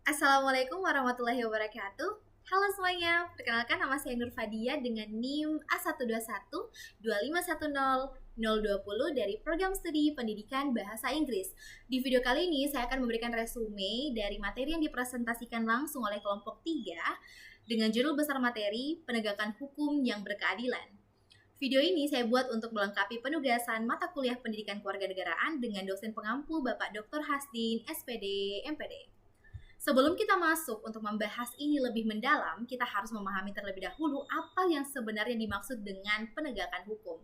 Assalamualaikum warahmatullahi wabarakatuh. Halo semuanya, perkenalkan nama saya Nur Fadia dengan NIM A121-2510020 dari Program Studi Pendidikan Bahasa Inggris. Di video kali ini saya akan memberikan resume dari materi yang dipresentasikan langsung oleh kelompok 3 dengan judul besar materi Penegakan Hukum yang Berkeadilan. Video ini saya buat untuk melengkapi penugasan mata kuliah Pendidikan Kewarganegaraan dengan dosen pengampu Bapak Dr. Hasdin, SPD, MPD. Sebelum kita masuk untuk membahas ini lebih mendalam, kita harus memahami terlebih dahulu apa yang sebenarnya dimaksud dengan penegakan hukum.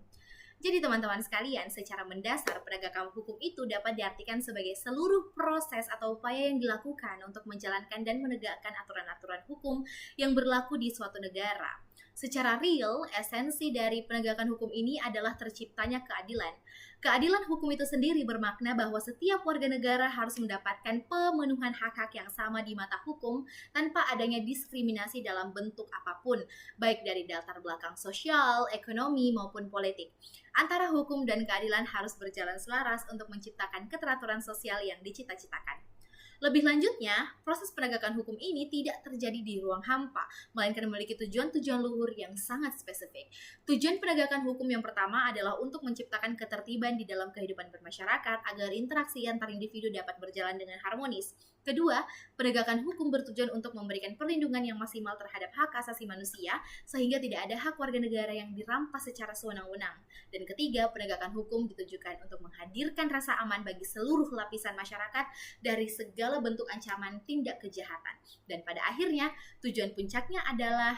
Jadi teman-teman sekalian, secara mendasar penegakan hukum itu dapat diartikan sebagai seluruh proses atau upaya yang dilakukan untuk menjalankan dan menegakkan aturan-aturan hukum yang berlaku di suatu negara. Secara real, esensi dari penegakan hukum ini adalah terciptanya keadilan. Keadilan hukum itu sendiri bermakna bahwa setiap warga negara harus mendapatkan pemenuhan hak-hak yang sama di mata hukum tanpa adanya diskriminasi dalam bentuk apapun, baik dari latar belakang sosial, ekonomi, maupun politik. Antara hukum dan keadilan harus berjalan selaras untuk menciptakan keteraturan sosial yang dicita-citakan. Lebih lanjutnya, proses penegakan hukum ini tidak terjadi di ruang hampa, melainkan memiliki tujuan-tujuan luhur yang sangat spesifik. Tujuan penegakan hukum yang pertama adalah untuk menciptakan ketertiban di dalam kehidupan bermasyarakat agar interaksi antar individu dapat berjalan dengan harmonis. Kedua, penegakan hukum bertujuan untuk memberikan perlindungan yang maksimal terhadap hak asasi manusia, sehingga tidak ada hak warga negara yang dirampas secara sewenang-wenang. Dan ketiga, penegakan hukum ditujukan untuk menghadirkan rasa aman bagi seluruh lapisan masyarakat dari segala bentuk ancaman tindak kejahatan. Dan pada akhirnya, tujuan puncaknya adalah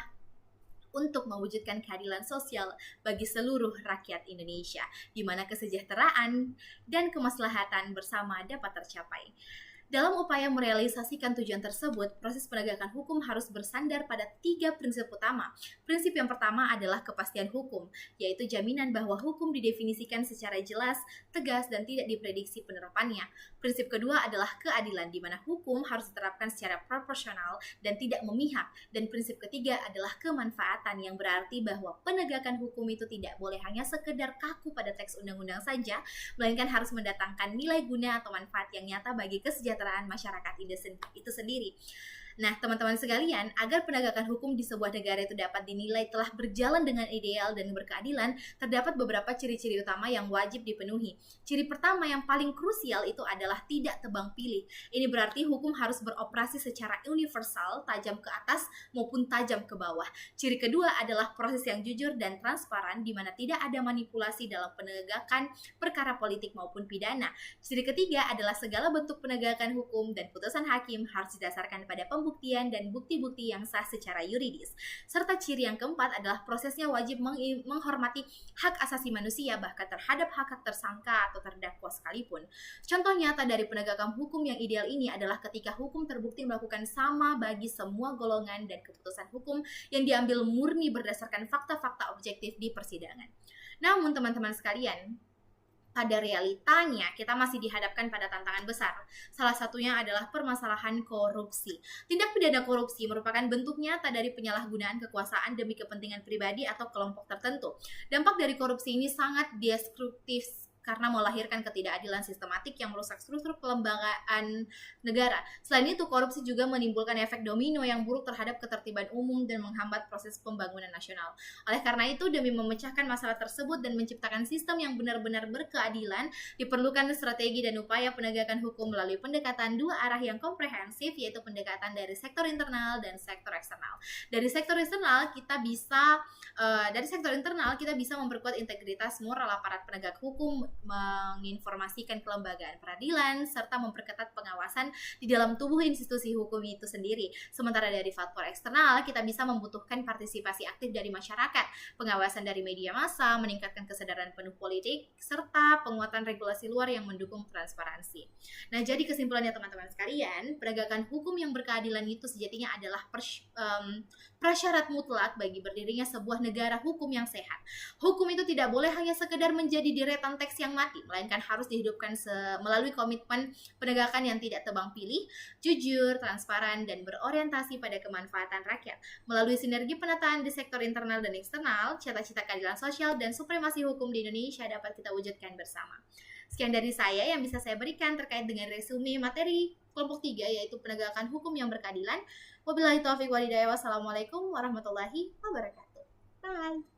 untuk mewujudkan keadilan sosial bagi seluruh rakyat Indonesia, di mana kesejahteraan dan kemaslahatan bersama dapat tercapai. Dalam upaya merealisasikan tujuan tersebut, proses penegakan hukum harus bersandar pada 3 prinsip utama. Prinsip yang pertama adalah kepastian hukum, yaitu jaminan bahwa hukum didefinisikan secara jelas, tegas, dan tidak diprediksi penerapannya. Prinsip kedua adalah keadilan, di mana hukum harus diterapkan secara proporsional dan tidak memihak. Dan prinsip ketiga adalah kemanfaatan, yang berarti bahwa penegakan hukum itu tidak boleh hanya sekedar kaku pada teks undang-undang saja, melainkan harus mendatangkan nilai guna atau manfaat yang nyata bagi kesejahteraan masyarakat itu sendiri. Nah, teman-teman sekalian, agar penegakan hukum di sebuah negara itu dapat dinilai telah berjalan dengan ideal dan berkeadilan, terdapat beberapa ciri-ciri utama yang wajib dipenuhi. Ciri pertama yang paling krusial itu adalah tidak tebang pilih. Ini berarti hukum harus beroperasi secara universal, tajam ke atas maupun tajam ke bawah. Ciri kedua adalah proses yang jujur dan transparan, di mana tidak ada manipulasi dalam penegakan perkara politik maupun pidana. Ciri ketiga adalah segala bentuk penegakan hukum dan putusan hakim harus didasarkan pada pembuktian dan bukti-bukti yang sah secara yuridis. Serta ciri yang keempat adalah prosesnya wajib menghormati hak asasi manusia, bahkan terhadap hak tersangka atau terdakwa sekalipun. Contoh nyata dari penegakan hukum yang ideal ini adalah ketika hukum terbukti melakukan sama bagi semua golongan dan keputusan hukum yang diambil murni berdasarkan fakta-fakta objektif di persidangan. Namun teman-teman sekalian, pada realitanya kita masih dihadapkan pada tantangan besar. Salah satunya adalah permasalahan korupsi. Tindak pidana korupsi merupakan bentuk nyata dari penyalahgunaan kekuasaan demi kepentingan pribadi atau kelompok tertentu. Dampak dari korupsi ini sangat destruktif karena melahirkan ketidakadilan sistematik yang merusak struktur kelembagaan negara. Selain itu, korupsi juga menimbulkan efek domino yang buruk terhadap ketertiban umum dan menghambat proses pembangunan nasional. Oleh karena itu, demi memecahkan masalah tersebut dan menciptakan sistem yang benar-benar berkeadilan, diperlukan strategi dan upaya penegakan hukum melalui pendekatan dua arah yang komprehensif, yaitu pendekatan dari sektor internal dan sektor eksternal. Dari sektor internal kita bisa memperkuat integritas moral aparat penegak hukum, menginformasikan kelembagaan peradilan, serta memperketat pengawasan di dalam tubuh institusi hukum itu sendiri. Sementara dari faktor eksternal, kita bisa membutuhkan partisipasi aktif dari masyarakat, pengawasan dari media massa, meningkatkan kesadaran penuh politik, serta penguatan regulasi luar yang mendukung transparansi. Nah, jadi kesimpulannya teman-teman sekalian, penegakan hukum yang berkeadilan itu sejatinya adalah prasyarat mutlak bagi berdirinya sebuah negara hukum yang sehat. Hukum itu tidak boleh hanya sekedar menjadi deretan teks yang mati, melainkan harus dihidupkan melalui komitmen penegakan yang tidak tebang pilih, jujur, transparan, dan berorientasi pada kemanfaatan rakyat. Melalui sinergi penataan di sektor internal dan eksternal, cita-cita keadilan sosial dan supremasi hukum di Indonesia dapat kita wujudkan bersama. Sekian dari saya yang bisa saya berikan terkait dengan resume materi kelompok 3, yaitu penegakan hukum yang berkeadilan. Wabillahi taufiq walhidayah. Wassalamualaikum warahmatullahi wabarakatuh. Bye.